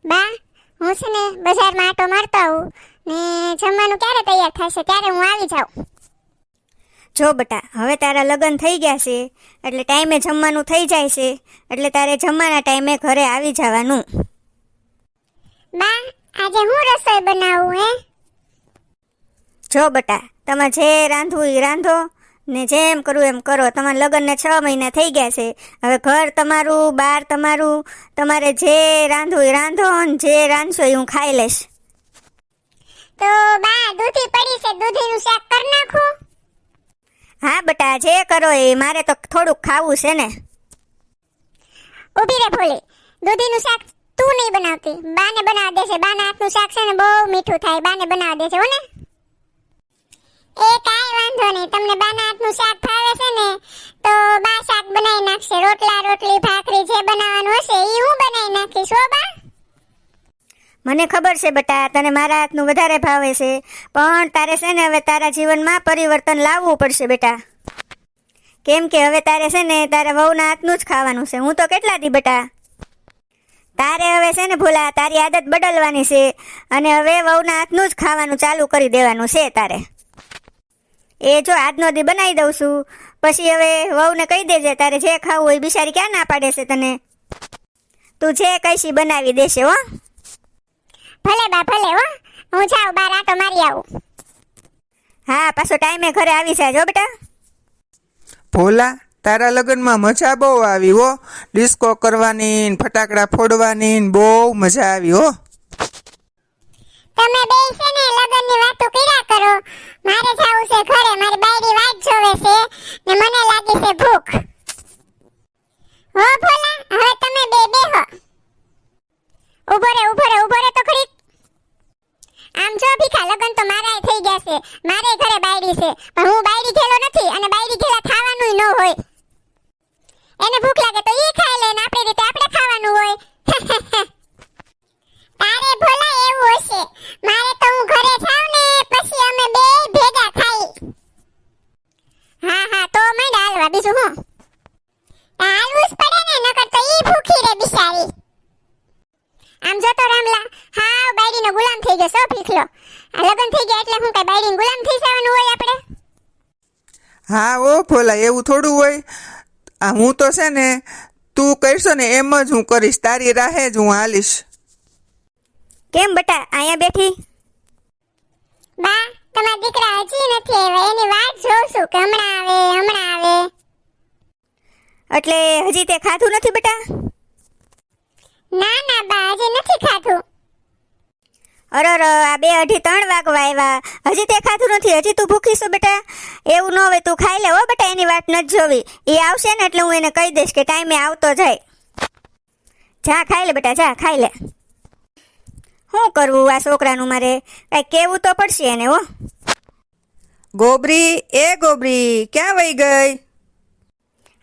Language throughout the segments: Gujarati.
બા, હું છે ને બજારમાં આટો મારતો આવું ને જમવાનું ક્યારે તૈયાર થશે ત્યારે હું આવી જાઉં. જો બટા, હવે તારા લગ્ન થઈ ગયા છે એટલે ટાઈમે જમવાનું થઈ જાય છે, એટલે તારે જમવાના ટાઈમે ઘરે આવી જવાનું. બા, આજે હું રસોઈ બનાવું હે? જો બટા, તમારે જે રાંધવું એ રાંધો ને જેમ કરવું એમ કરો. તમારા લગ્નને 6 મહિના થઈ ગયા છે. હવે ઘર તમારું, બાર તમારું, તમારે જે રાંધવું એ રાંધો ને જે રાંધશો એ હું ખાઈ લઈશ. તો બા, દૂધી પડી છે, દૂધીનું શાક કરી નાખું? હા બટા, જે કરો એ, મારે તો થોડુંક ખાવું છે ને. ઊભી રે ભોળી, દૂધીનું શાક તું નહીં બનાવતી, બાને બનાવી દેશે. બાના હાથનું શાક છે ને બહુ મીઠું થાય, બાને બનાવી દેશે હો ને. એ કાંઈ વાંધો નહીં, તમને બાના હાથનું શાક ભાવે છે ને તો બા શાક બનાવી નાખશે. રોટલા, રોટલી, ભાખરી જે બનાવવાનું હશે એ હું બનાવી નાખીશ હો બા. મને ખબર છે બટા, તને મારા હાથનું વધારે ભાવે છે, પણ તારે છે ને હવે તારા જીવનમાં પરિવર્તન લાવવું પડશે બેટા. કેમ કે હવે તારે છે ને તારા વહુના હાથનું જ ખાવાનું છે. હું તો કેટલા દી બટા, તારે હવે છે ને ભોલા, તારી આદત બદલવાની છે અને હવે વહુના હાથનું જ ખાવાનું ચાલુ કરી દેવાનું છે તારે. એ જો આજનો દી બનાવી દઉં છું, પછી હવે વહુને કહી દેજે તારે જે ખાવું હોય. બિચારી ક્યાં ના પાડે છે તને? તું જે કહીશી બનાવી દેશે હો. ભલે બા, ભલે હો. હું જાઉં બાર આટો મારી આવું. હા, પાછો ટાઈમે ઘરે આવી જાય બેટા. ભોલા, તારા લગ્નમાં મજા બહુ આવી હો. ડિસ્કો કરવાની, ફટાકડા ફોડવાની બહુ મજા આવી હો. તમે બે છે ને લગનની વાતો કર્યા કરો. મારે જાવું છે ઘરે, મારી બાયડી વાટ જોવે છે ને મને લાગી છે ભૂખ. હો ભોલા, હવે તમે બે બેહો. ઉભો રે તો ખરી. આમ જો ભીખા, લગન તો મારાય થઈ ગયા છે, મારે ઘરે બાયડી છે, પણ હું બાયડી ઘેલો નથી અને બાયડી ઘેલા ખાવાનું ન હોય. એને ભૂખ લાગે તો ઈ ખાઈ લે ને આપણી રીતે આપણે ખાવાનું હોય. તારે ભોલા એવું હશે, મારે તો હું ઘરે જાઉં ને પછી અમે બે ભેગા ખાઈ. હા તો મંડ હાલવા, બીજું હું? હાલવું જ પડે ને, નકર તો ઈ ભૂખી રે બિચારી. આમ જો તો રામલા, હાવ બાયડીનો ગુલામ થઈ ગયો છો ભીખલો. આ લગન થઈ ગયા એટલે હું કઈ બાયડીનો ગુલામ થઈ જવાનું હોય આપણે? હા ઓ ભોલા, એવું થોડું હોય. હું તો છે ને તું કહીશો ને એમ જ હું કરીશ, તારી રાહે જ હું હાલીશ. કેમ બટા, અહીંયા બેઠી? બા, તમારા દીકરા હજી નથી આવ્યા, એની વાટ જોઉં છું કે હમણાં આવે. એટલે હજી તે ખાધું નથી બેટા? ના બા, હજી નથી ખાધું. અરે આ 2-2:30 વાગવા આવ્યા, હજી તે ખાધું નથી? હજી તું ભૂખી છો બેટા? એવું ન હોય, તું ખાઈ લે હો બેટા, એની વાત નથી જોવી. એ આવશે ને એટલે હું એને કહી દઈશ કે ટાઈમે આવતો જાય. જા ખાઈ લે બેટા, જા ખાઈ લે. શું કરવું આ છોકરાનું? મારે કઈ કેવું તો પડશે એને હો. ગોબરી, એ ગોબરી, ક્યાં વહી ગઈ?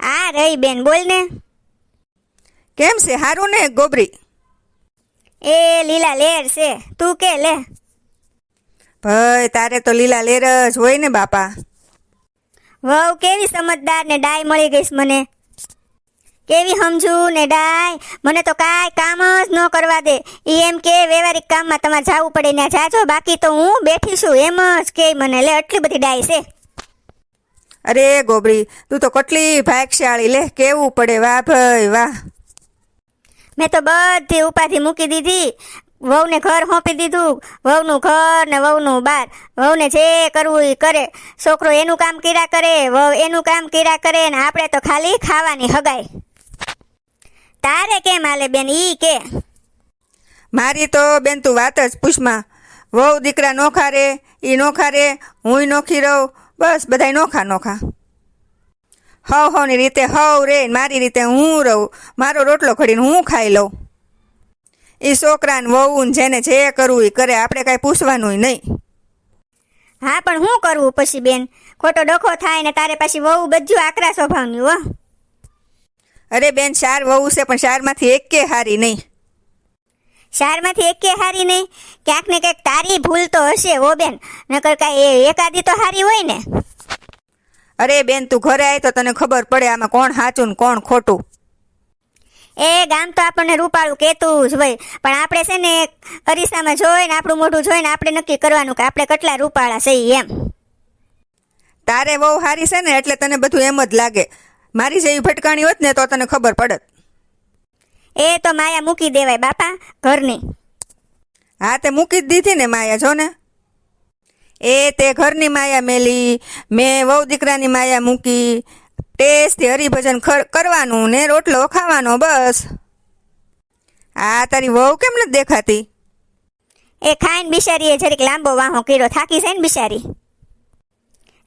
આ રહી બેન, બોલ ને. કેમ છે, હારું ને ગોબરી? એ લીલા લેર છે, તું કે લે. ભાઈ, તારે તો લીલા લેર જ હોય ને બાપા. વહુ કેવી સમજદાર ને ડાય મળી ગઈશ મને. કેવી સમજુ ને ડાય, મને તો કાંઈ કામ જ ન કરવા દે. ઈ એમ કે વ્યવહારિક કામમાં તમારે જવું પડે ને જાજો, બાકી તો હું બેઠી છું એમ જ કે મને. લે, આટલી બધી ડાય છે. અરે ગોબરી, તું તો કેટલી ભાગશાળી, લે કેવું પડે. વાહ ભાઈ વાહ. મેં તો બધી ઉપાધિ મૂકી દીધી, વહુને ઘર સોંપી દીધું. વહુનું ઘર ને વહુનું બાર, વહુને જે કરવું એ કરે. છોકરો એનું કામ કર્યા કરે, વહુ એનું કામ કર્યા કરે, ને આપણે તો ખાલી ખાવાની હગાઈ. તારે કેમ હાલે બેન, ઈ કે? મારી તો બેન તું વાત જ પૂછમાં. વહુ દીકરા નોખા રે, ઈ નોખા રે, હુંય નોખી રહું, બસ બધાય નોખા. હવની રીતે હવ રે, મારી રીતે હું રહું. મારો રોટલો ખડીને હું ખાઈ લઉં. એ છોકરાને વહુને જેને જે કરવું એ કરે, આપણે કાંઈ પૂછવાનું નહીં. હા, પણ શું કરવું પછી બેન? ખોટો ડખો થાય ને તારે પછી વહુ બધું આકરા સ્વભાવની હો. અરે બેન, 4 વહુ છે પણ 4માંથી એકે હારી નહીં. 4માંથી એકે હારી નહીં? ક્યાંક ને ક્યાંક તારી ભૂલ તો હશે હો બેન, નકર કાંઈ એકાદી તો હારી હોય ને. અરે બેન, તું ઘરે આવી તો તને ખબર પડે આમાં કોણ સાચું ને કોણ ખોટું. એ ગામ તો આપણને રૂપાળું કહેતું જ હોય, પણ આપણે છે ને અરીસામાં જોઈને આપણું મોઢું જોઈને આપણે નક્કી કરવાનું કે આપણે કેટલા રૂપાળા છીએ એમ. તારે બહુ સારી છે ને એટલે તને બધું એમ જ લાગે. મારી જેવી ભટકાણી હોત ને તો તને ખબર પડત. એ તો માયા મૂકી દેવાય બાપા ઘરની. હા તે મૂકી જ દીધી ને માયા, જો ને. એ તે ઘરની માયા મેલી, મેં વહુ દીકરાની માયા મૂકી. ટેસ્ટથી હરિભજન કરવાનું ને રોટલો ખાવાનો, બસ. આ તારી વહુ કેમ નથી દેખાતી? એ ખાઈને બિચારીએ જરીક લાંબો વાહો કર્યો, થાકી છે ને બિચારી.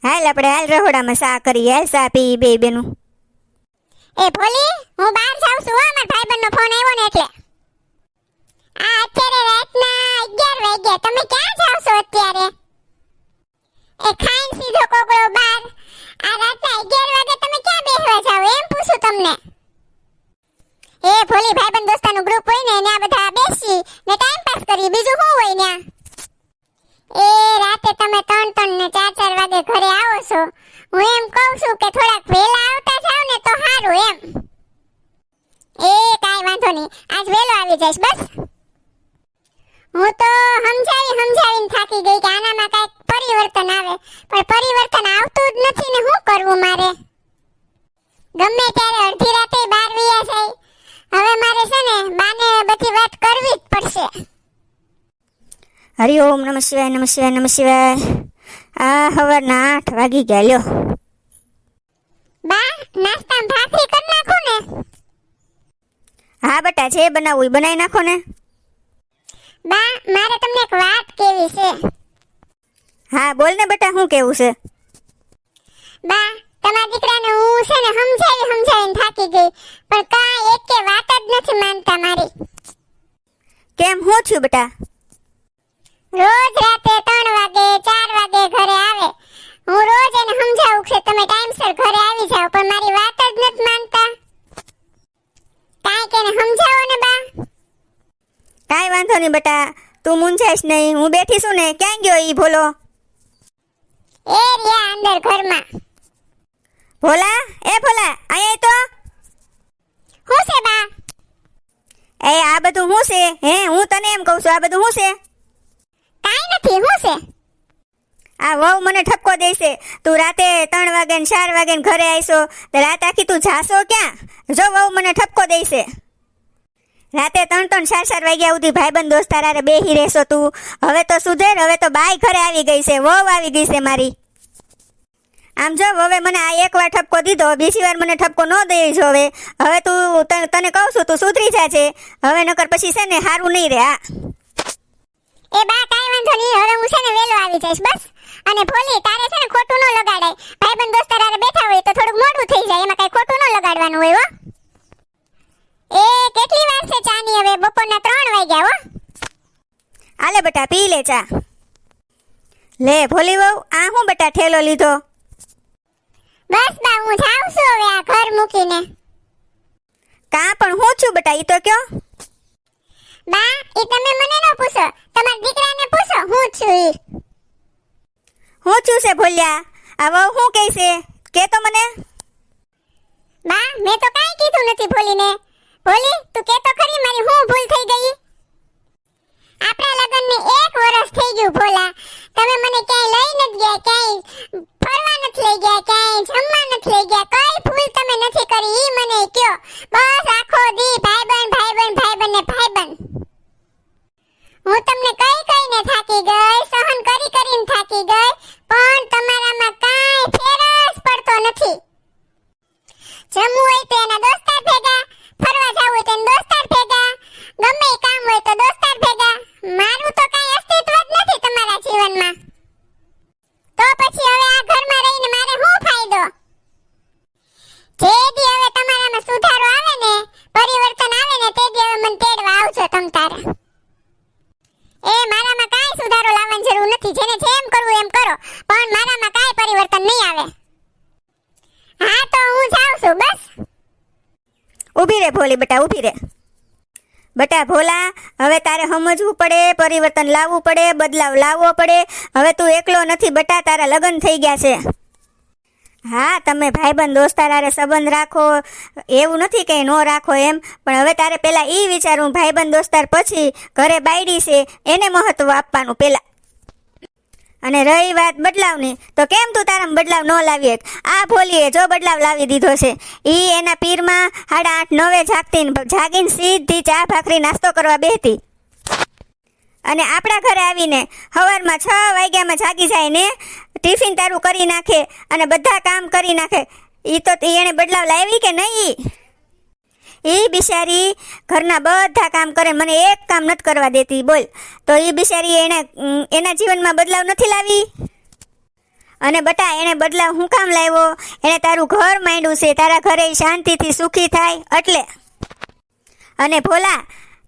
હાલ આપણે હાલ રહોડામાં સા કરીએ, હાલ સા પી બે બેનું. એ ભોલી, હું બહાર જાઉં છું. મારા ભાઈબંધનો ફોન આવ્યો ને એટલે. આ અત્યારે રાતના 11 વાગ્યા. તમે ક્યાં જાવ છો અત્યારે? એ ખાઈને સીધો કોકડો બહાર. આ રાતના 11 વાગે તમે ક્યાં બેસવા જાવ એમ પૂછું તમને. એ ભોલી, ભાઈબંધ દોસ્તાનું ગ્રુપ હોય ને ત્યાં બધા બેસી ને ટાઈમ પાસ કરી, બીજું શું હોય ત્યાં? એ રાતે તમે 3 ને 4 વાગે ઘરે આવો છો. હું એમ કહું છું કે થોડાક વહેલા આવતા જાવ ને તો સારું એમ. એ કાંઈ વાંધો નહીં, આજ વહેલો આવી જઈશ બસ. હું તો સમજાવીને થાકી ગઈ કે આનામાં કાંઈક પરિવર્તન આવે, પણ પરિવર્તન આવતું જ નથી ને શું કરવું મારે? ગમે ત્યારે અડધી રાતે બહાર વયા જાય. હવે મારે છે ને બાને બધી વાત કરવી જ પડશે. હરિઓમ નમઃ શિવાય, નમઃ શિવાય, નમઃ શિવાય. આ સવારના 8 વાગી ગયા લ્યો. બા, નાસ્તામાં ભાખરી કરી નાખું ને? હા બેટા, જે બનાવવું એ બનાવી નાખો ને. બા, મારે તમને એક વાત કેવી છે. હા બોલ ને બેટા, શું કેવું છે? બા, તમારા દીકરાને હું છે ને સમજાવીને થાકી ગઈ, પણ કાંઈ એકે વાત જ નથી માનતા મારી. કેમ, શું થયું બેટા? રોજ રાતે 3 વાગે 4 વાગે ઘરે આવે. હું રોજ એને સમજાવું કે તમે ટાઈમસર ઘરે આવી જાઓ, પણ મારી વાત જ નથી માનતા. કાંઈક એને સમજાવો ને બા. કાંઈ વાંધો નહીં બેટા, તું મૂંઝાઈશ નહીં, હું બેઠી છું ને. ક્યાં ગયો ઈ ભોલો? એ રહ્યા અંદર ઘરમાં. ભોલા, એ ભોલા, અહીંયા તો. હું છે બા? એ આ બધું શું છે? હે, હું તને એમ કહું છું, આ બધું શું છે? કાંઈ નથી, હું છે? આ વહુ મને ઠપકો દેશે. તું રાતે 3 વાગે ને 4 વાગે ને ઘરે આવીશો તો રાત આખી તું જાશો ક્યાં? જો વહુ મને ઠપકો દેશે. રાતે 3 4 વાગ્યા સુધી ભાઈબંધ દોસ્તાર હારે બેહી રહેશો તું. હવે તો સુધેર, હવે તો બાઈ ઘરે આવી ગઈ છે, વહુ આવી ગઈ છે મારી. આમ જો હવે મને આ એકવાર ઠપકો દીધો, બીજી વાર મને ઠપકો ન દઈશ. હવે તું તને કહું છું, તું સુધરી જાજે હવે, નકર પછી છે ને સારું નહીં રે. આ એ બા, કાંઈ વાંધો નહીં, હવે હું છે ને વહેલો આવી જઈશ બસ. અને ભોલી, તારે છે ને ખોટું ન લગાડાય. ભાઈબંધ દોસ્તાર હારે બેઠા હોય તો થોડુંક મોડું થઈ જાય, એમાં કાંઈ ખોટું ન લગાડવાનું હોય હો. એ કેટલી વાર છે ચાની? હવે બપોરના 3 વાગ્યા હો. આલે બેટા, પી લે ચા. લે ભોલી વહુ, આ હું બેટા ઠેલો લીધો? બસ બા, હું જાઉં છું હવે આ ઘર મૂકીને. કાં પણ હું છું બેટા, ઈ તો કયો? બા, એ તમે મને ન પૂછો, તમારા દીકરાને પૂછો હું છું ઈ. હું છું છે ભોલ્યા? આ વહુ હું કહે છે કે તો મને? બા, મેં તો કાંઈ કીધું નથી ભોલીને. ભોલી, તું કે તો ખરી મારી હું ભૂલ થઈ ગઈ? આપણા લગ્નને 1 વર્ષ થઈ ગયું ભોલા. તમે મને ક્યાંય લઈ નથી ગયા, ક્યાંય ફરવા નથી લઈ ગયા, ક્યાંય જમવા નથી લઈ ગયા. કઈ ભૂલ તમે નથી કરી ઈ મને કયો. બસ આખો દી ભાઈબંધ ને ભાઈબંધ. હું તમને કઈને થાકી ગઈ, સહન કરીને થાકી ગઈ, પણ તમારામાં કાંઈ ફેર જ પડતો નથી. જમવું હોય તો એના દોસ્તાર ભેગા, ફરવા જવું હોય તો એના દોસ્તાર ભેગા, ગમે એ કામ હોય તો દોસ્તાર ભેગા. મારું તો કાંઈ અસ્તિત્વ જ નથી તમારા જીવનમાં. તો પછી હવે આ ઘરમાં રહીને મારે શું ફાયદો? જે દી હવે તમારામાં સુધારો આવે ને, પરિવર્તન આવે ને, તે દી હવે મને તેડવા આવજો તમ તારે. એ મારામાં કાંઈ સુધારો લાવવાની જરૂર નથી. જેને જેમ કરવું એમ કરો, પણ મારામાં કાંઈ પરિવર્તન નહીં આવે. હા તો હું જાઉં છું બસ. ઊભી રે ભોલી બેટા, ઊભી રે બેટા. ભોલા, હવે તારે સમજવું પડે, પરિવર્તન લાવવું પડે, બદલાવ લાવવો પડે. હવે તું એકલો નથી બેટા, તારા લગ્ન થઈ ગયા છે. હા, તમે ભાઈબંધ દોસ્તાર હારે સંબંધ રાખો એવું નથી કે ન રાખો એમ, પણ હવે તારે પહેલાં એ વિચારવું ભાઈબંધ દોસ્તાર પછી ઘરે બાયડી છે એને મહત્વ આપવાનું પહેલાં. અને રહી વાત બદલાવની, તો કેમ તું તારામાં બદલાવ ન લાવી એક? આ ભોલીએ જો બદલાવ લાવી દીધો છે. ઈ એના પીરમાં 8:30 9 જાગીને સીધી ચા ભાખરી નાસ્તો કરવા બેહતી, અને આપણા ઘરે આવીને સવારમાં 6 વાગ્યામાં જાગી જાય ને ટિફિન તારું કરી નાખે અને બધા કામ કરી નાખે. ઈ તો એણે બદલાવ લાવી કે નહીં? ઈ બિચારી ઘરના બધા કામ કરે, મને એક કામ નથી કરવા દેતી, બોલ. તો ઈ બિચારી એના જીવનમાં બદલાવ નથી લાવી? અને બટા એણે બદલાવ હું કામ લાવ્યો? એણે તારું ઘર માંડ્યું છે, તારા ઘરે શાંતિથી સુખી થાય એટલે. અને ભોલા,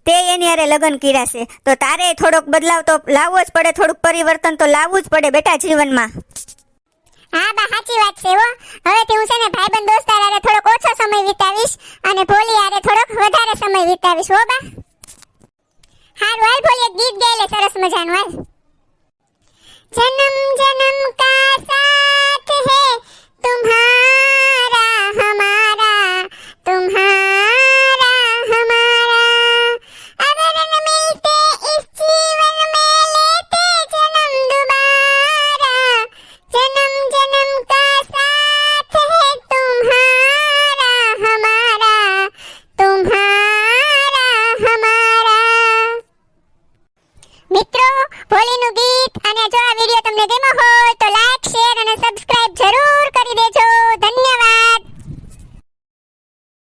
તે એની હારે લગ્ન કર્યા છે તો તારે થોડોક બદલાવ તો લાવવો જ પડે, થોડુંક પરિવર્તન તો લાવવું જ પડે બેટા જીવનમાં. હા બા, સાચી વાત છે હો. હવેથી હું છે ને ભાઈબંધ દોસ્તાર હારે થોડોક ઓછો સમય વિતાવીશ અને ભોલી હારે થોડોક વધારે સમય વિતાવીશ હો બા. હારું હાલ ભોલી, એક ગીત ગાઈ લે સરસ મજાનું હાલ. જન્મ જન્મ કા સાથ હે तुम्हारा